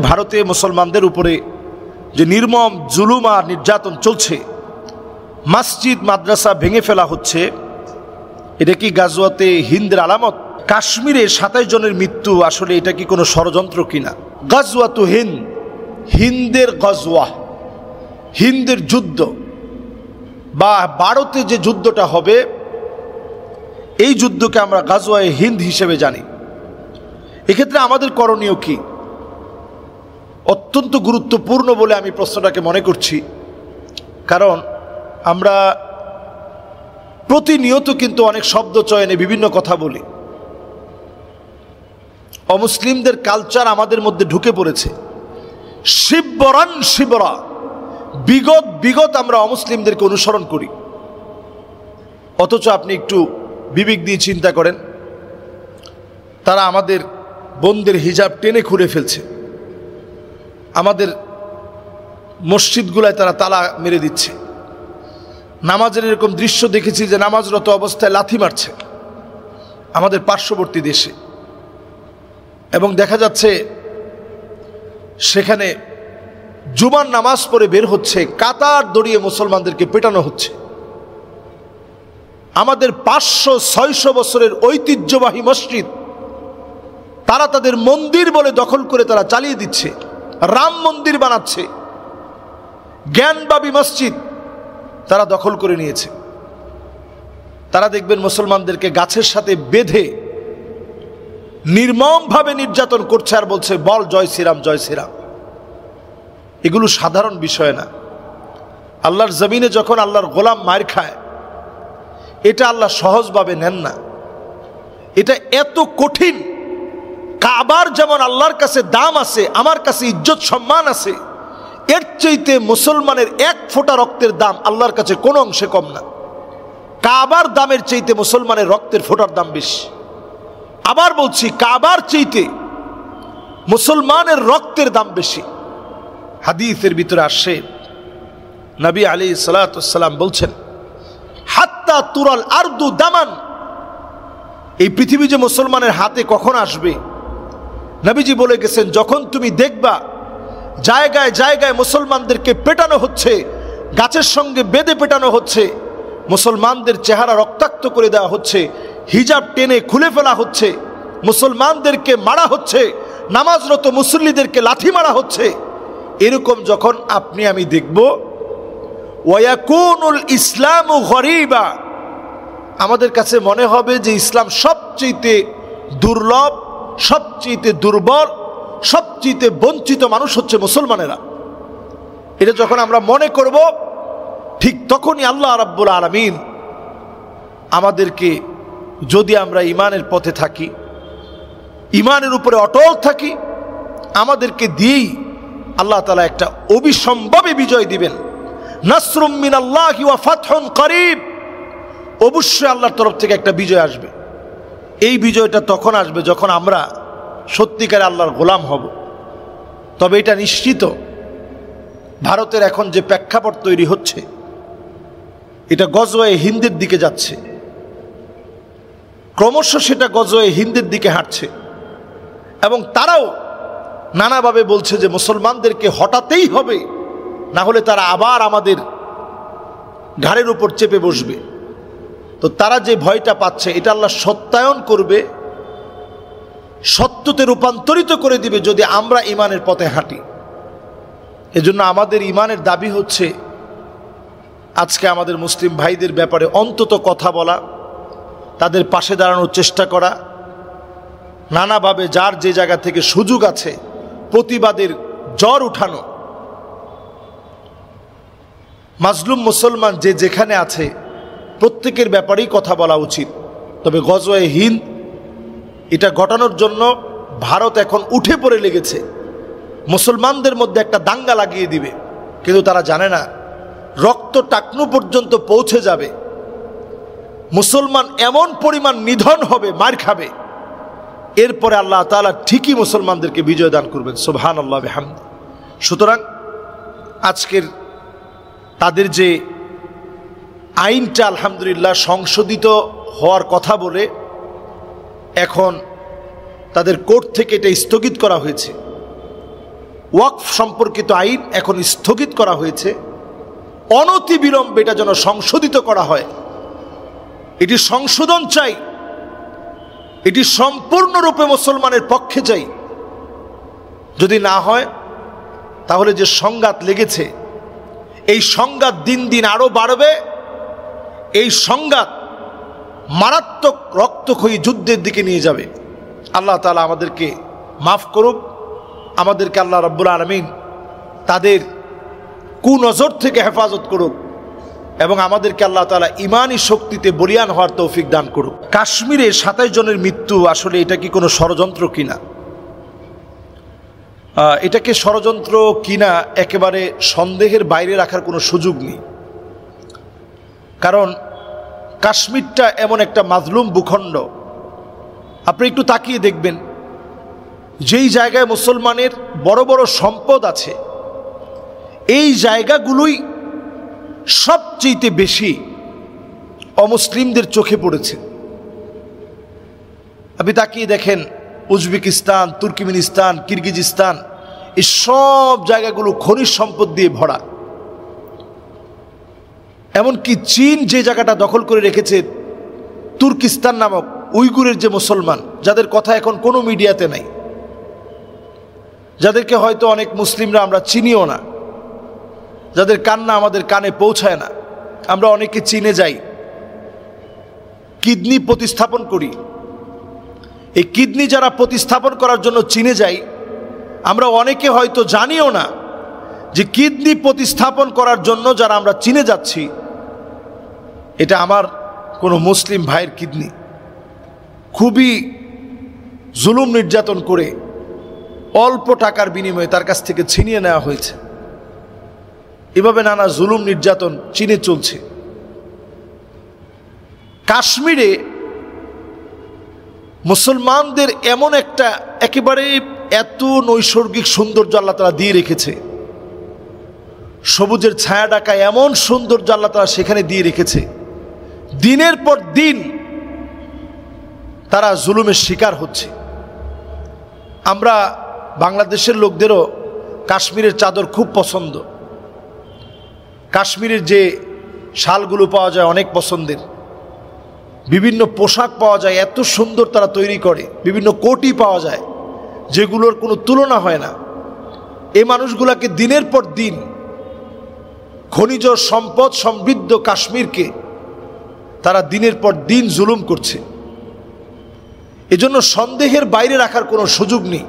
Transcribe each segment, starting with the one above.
ভারতে মুসলমানদের উপরে যে নির্মম জুলুম আর নির্যাতন চলছে, মসজিদ মাদ্রাসা ভেঙে ফেলা হচ্ছে, এটা কি গাজওয়াতে হিন্দের আলামত? কাশ্মীরে 27 জনের মৃত্যু, আসলে এটা কি কোনো ষড়যন্ত্র কিনা? গাজওয়াতু হিন্দ, হিন্দের গজওয়া, হিন্দের যুদ্ধ, বা ভারতে যে যুদ্ধটা হবে এই যুদ্ধকে আমরা গাজওয়ায়ে হিন্দ হিসেবে জানি। এক্ষেত্রে আমাদের করণীয় কি? অত্যন্ত গুরুত্বপূর্ণ বলে আমি প্রশ্নটাকে মনে করছি, কারণ আমরা প্রতিনিয়ত কিন্তু অনেক শব্দ চয়নে বিভিন্ন কথা বলি। অমুসলিমদের কালচার আমাদের মধ্যে ঢুকে পড়েছে, শিবরান শিবরা, বিগত আমরা অমুসলিমদেরকে অনুসরণ করি। অথচ আপনি একটু বিবেক দিয়ে চিন্তা করেন, তারা আমাদের বোনদের হিজাব টেনে খুলে ফেলছে, আমাদের মসজিদগুলায় তারা তালা মেরে দিচ্ছে। নামাজের এরকম দৃশ্য দেখেছি যে নামাজরত অবস্থায় লাথি মারছে আমাদের পার্শ্ববর্তী দেশে, এবং দেখা যাচ্ছে সেখানে জুমার নামাজ পড়ে বের হচ্ছে, কাতার দড়িয়ে মুসলমানদেরকে পেটানো হচ্ছে। আমাদের 500-600 বছরের ঐতিহ্যবাহী মসজিদ তারা তাদের মন্দির বলে দখল করে তারা চালিয়ে দিচ্ছে, রাম মন্দির বানাচ্ছে, জ্ঞানবাবী মসজিদ তারা দখল করে নিয়েছে। তারা দেখবেন মুসলমানদেরকে গাছের সাথে বেঁধে নির্মমভাবে নির্যাতন করছে আর বলছে বল জয় শ্রীরাম জয় শ্রীরাম। এগুলো সাধারণ বিষয় না। আল্লাহর জমিনে যখন আল্লাহর গোলাম মার খায়, এটা আল্লাহ সহজভাবে নেন না, এটা এত কঠিন। কাবার যেমন আল্লাহর কাছে দাম আছে, আমার কাছে ইজ্জত সম্মান আছে, এর চাইতে মুসলমানের 1 ফোঁটা রক্তের দাম আল্লাহর কাছে কোনো অংশে কম না। কাবার দামের চাইতে মুসলমানের রক্তের ফোঁটার দাম বেশি। আবার বলছি, কাবার চাইতে মুসলমানের রক্তের দাম বেশি। হাদিসের ভিতরে আসে, নবী আলাইহিস সালাতু ওয়াস সালাম বলছেন, হাত্তা তুরাল আরদু দামান, এই পৃথিবী যে মুসলমানের হাতে কখন আসবে, নবীজি বলে গেছেন যখন তুমি দেখবা জায়গায় জায়গায় মুসলমানদেরকে পেটানো হচ্ছে, গাছের সঙ্গে বেঁধে পেটানো হচ্ছে, মুসলমানদের চেহারা রক্তাক্ত করে দেওয়া হচ্ছে, হিজাব টেনে খুলে ফেলা হচ্ছে, মুসলমানদেরকে মারা হচ্ছে, নামাজরত মুসল্লিদেরকে লাথি মারা হচ্ছে, এরকম যখন আপনি আমি দেখব, ওয়ায়াকুনুল ইসলামু গরীবা, আমাদের কাছে মনে হবে যে ইসলাম সবচেয়ে দুর্লভ, সবচেয়ে দুর্বল, সবচেয়ে বঞ্চিত মানুষ হচ্ছে মুসলমানেরা। এটা যখন আমরা মনে করব, ঠিক তখনই আল্লাহ রাব্বুল আলামিন আমাদেরকে, যদি আমরা ইমানের পথে থাকি, ইমানের উপরে অটল থাকি, আমাদেরকে দিয়েই আল্লাহ তাআলা একটা অবিসম্ভাবী বিজয় দিবেন। নাসরুম মিনাল্লাহি ওয়া ফাতহুন করিব, অবশ্যই আল্লাহর তরফ থেকে একটা বিজয় আসবে। এই বিজয়টা তখন আসবে যখন আমরা সত্যিকারে আল্লাহর গোলাম হব। তবে এটা নিশ্চিত, ভারতের এখন যে প্রেক্ষাপট তৈরি হচ্ছে, এটা গজওয়ে হিন্দের দিকে যাচ্ছে, ক্রমশ সেটা গজওয়ে হিন্দের দিকে হাঁটছে, এবং তারাও নানাভাবে বলছে যে মুসলমানদেরকে হটাতেই হবে, না হলে তারা আবার আমাদের ঘাড়ের উপর চেপে বসবে। তো তারা যে ভয়টা পাচ্ছে, এটা আল্লাহ সত্যায়ন করবে, সত্যতে রূপান্তরিত করে দিবে যদি আমরা ইমানের পথে হাঁটি। এজন্য আমাদের ইমানের দাবি হচ্ছে আজকে আমাদের মুসলিম ভাইদের ব্যাপারে অন্তত কথা বলা, তাদের পাশে দাঁড়ানোর চেষ্টা করা, নানাভাবে যার যে জায়গা থেকে সুযোগ আছে প্রতিবাদের জ্বর উঠানো। মাজলুম মুসলমান যে যেখানে আছে প্রত্যেকের ব্যাপারেই কথা বলা উচিত। তবে গজওয়ে হিন্দ এটা ঘটানোর জন্য ভারত এখন উঠে পড়ে লেগেছে, মুসলমানদের মধ্যে একটা দাঙ্গা লাগিয়ে দিবে, কিন্তু তারা জানে না রক্ত টাকনু পর্যন্ত পৌঁছে যাবে, মুসলমান এমন পরিমাণ নিধন হবে, মার খাবে, এরপরে আল্লাহ তাআলা ঠিকই মুসলমানদেরকে বিজয় দান করবেন। সুবহানাল্লাহ বিহামদি। সুতরাং আজকের তাদের যে আইনটা আলহামদুলিল্লাহ সংশোধিত হওয়ার কথা বলে এখন তাদের কোর্ট থেকে এটা স্থগিত করা হয়েছে। ওয়াকফ সম্পর্কিত আইন এখন স্থগিত করা হয়েছে, অনতিবিলম্বে এটা যেন সংশোধিত করা হয়। এটি সংশোধন চাই, এটি সম্পূর্ণরূপে মুসলমানের পক্ষে চাই। যদি না হয় তাহলে যে সংঘাত লেগেছে, এই সংঘাত দিন দিন আরো বাড়বে। এই সংঘাত মারাত্মক রক্তক্ষয়ী যুদ্ধের দিকে নিয়ে যাবে। আল্লাহ তাআলা আমাদেরকে মাফ করুক, আমাদেরকে আল্লাহ রাব্বুল আলামিন তাদের কুনজর থেকে হেফাজত করুক এবং আমাদেরকে আল্লাহ তাআলা ঈমানি শক্তিতে বলিয়ান হওয়ার তৌফিক দান করুক। কাশ্মীরে 27 জনের মৃত্যু, আসলে এটা কি কোনো ষড়যন্ত্র কিনা? এটাকে ষড়যন্ত্র কিনা একেবারে সন্দেহের বাইরে রাখার কোনো সুযোগ নেই। কারণ কাশ্মীরটা এমন একটা মাজলুম ভূখণ্ড, আপনি একটু তাকিয়ে দেখবেন, যেই জায়গায় মুসলমানের বড় বড় সম্পদ আছে, এই জায়গাগুলোই সবচেয়ে বেশি অমুসলিমদের চোখে পড়েছে। আপনি তাকিয়ে দেখেন, উজবেকিস্তান, তুর্কমেনিস্তান, কিরগিজস্তান, এই সব জায়গাগুলো খনিজ সম্পদ দিয়ে ভরা। এমনকি চীন যে জায়গাটা দখল করে রেখেছে, তুর্কিস্তান নামক উইগুরের যে মুসলমান, যাদের কথা এখন কোনো মিডিয়াতে নাই, যাদেরকে হয়তো অনেক মুসলিমরা আমরা চিনিও না, যাদের কান্না আমাদের কানে পৌঁছায় না, আমরা অনেকে চীনে যাই, কিডনি প্রতিস্থাপন করি। এই কিডনি যারা প্রতিস্থাপন করার জন্য চীনে যাই, আমরা অনেকে হয়তো জানিও না যে কিডনি প্রতিস্থাপন করার জন্য যারা আমরা চীনে যাচ্ছি, এটা আমার কোনো মুসলিম ভাইয়ের কিডনি। খুবই জুলুম নির্যাতন করে অল্প টাকার বিনিময়ে তার কাছ থেকে ছিনিয়ে নেওয়া হয়েছে। এভাবে নানা জুলুম নির্যাতন চীনে চলছে। কাশ্মীরে মুসলমানদের এমন একটা একেবারে এত নৈসর্গিক সৌন্দর্য আল্লাহ তাআলা দিয়ে রেখেছে, সবুজের ছায়া ঢাকা এমন সৌন্দর্য আল্লাহ তাআলা সেখানে দিয়ে রেখেছে। দিনের পর দিন তারা জুলুমের শিকার হচ্ছে। আমরা বাংলাদেশের লোকদেরও কাশ্মীরের চাদর খুব পছন্দ। কাশ্মীরের যে শালগুলো পাওয়া যায় অনেক পছন্দের, বিভিন্ন পোশাক পাওয়া যায়, এত সুন্দর তারা তৈরি করে, বিভিন্ন কোটি পাওয়া যায় যেগুলোর কোনো তুলনা হয় না। এই মানুষগুলাকে দিনের পর দিন খনিজ সম্পদ সমৃদ্ধ কাশ্মীরকে তারা দিনের পর দিন জুলুম করছে। এজন্য সন্দেহের বাইরে রাখার কোনো সুযোগ নেই।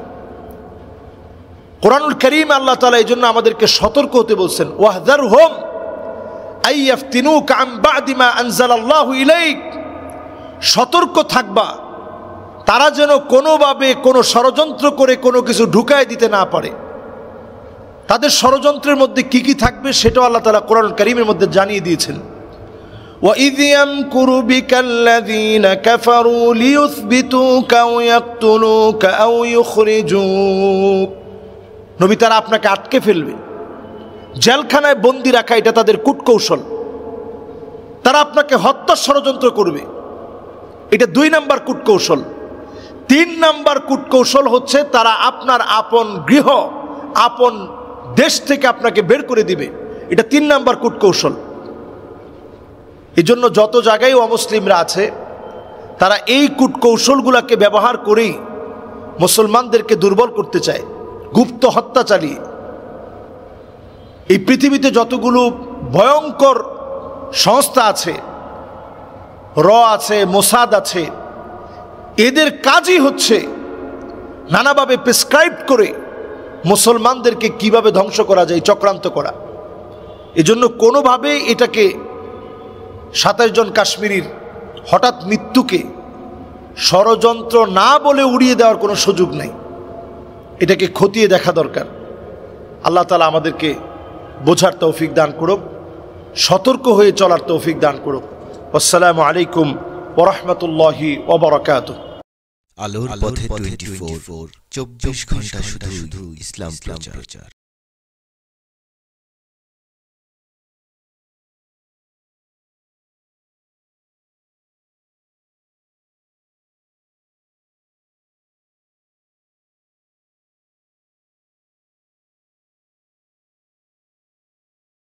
কোরআনুল কারীম আল্লাহ তাআলা এজন্য আমাদেরকে সতর্ক হতে বলছেন, ওয়াহযারহুম আইয়াফতিনুকা আন বা'দি মা আনজালাল্লাহু ইলাইক। সতর্ক থাকবা, তারা যেন কোনোভাবে কোনো ষড়যন্ত্র করে কোনো কিছু ঢুকায় দিতে না পারে। তাদের ষড়যন্ত্রের মধ্যে কি কি থাকবে সেটাও আল্লাহ তাআলা কোরআনুল কারীমের মধ্যে জানিয়ে দিয়েছেন। وَإِذْ يَمْكُرُ بِكَ الَّذِينَ كَفَرُوا لِيُثْبِتُوكَ أَوْ يَقْتُلُوكَ أَوْ يُخْرِجُوكَ। নবী, তারা আপনাকে আটকে ফেলবে, জেলখানায় বন্দি রাখা, এটা তাদের কূটকৌশল। তারা আপনাকে হত্যার ষড়যন্ত্র করবে, এটা 2 নাম্বার কূটকৌশল। 3 নাম্বার কূটকৌশল হচ্ছে তারা আপনার আপন গৃহ, আপন দেশ থেকে আপনাকে বের করে দিবে, এটা 3 নাম্বার কূটকৌশল। এজন্য যত জায়গায় অমুসলিমরা আছে, তারা এই কূটকৌশলগুলোকে ব্যবহার করেই মুসলমানদেরকে দুর্বল করতে চায়, গুপ্ত হত্যা চালিয়ে। এই পৃথিবীতে যতগুলো ভয়ঙ্কর সংস্থা আছে, র আছে, মোসাদ আছে, এদের কাজই হচ্ছে নানাভাবে প্রেসক্রাইব করে মুসলমানদেরকে কিভাবে ধ্বংস করা যায় চক্রান্ত করা। এজন্য কোনোভাবে এটাকে 27 জন কাশ্মীরির হঠাৎ মৃত্যুকে ষড়যন্ত্র না বলে উড়িয়ে দেওয়ার কোনো সুযোগ নেই, এটাকে খতিয়ে দেখা দরকার। আল্লাহ তাআলা আমাদেরকে বোঝার তৌফিক দান করুক, সতর্ক হয়ে চলার তৌফিক দান করুক। আসসালামু আলাইকুম ওয়া রাহমাতুল্লাহি ওয়া বারাকাতুহু। আলোর পথে 24 24 ঘন্টা শুধু ইসলাম প্রচার।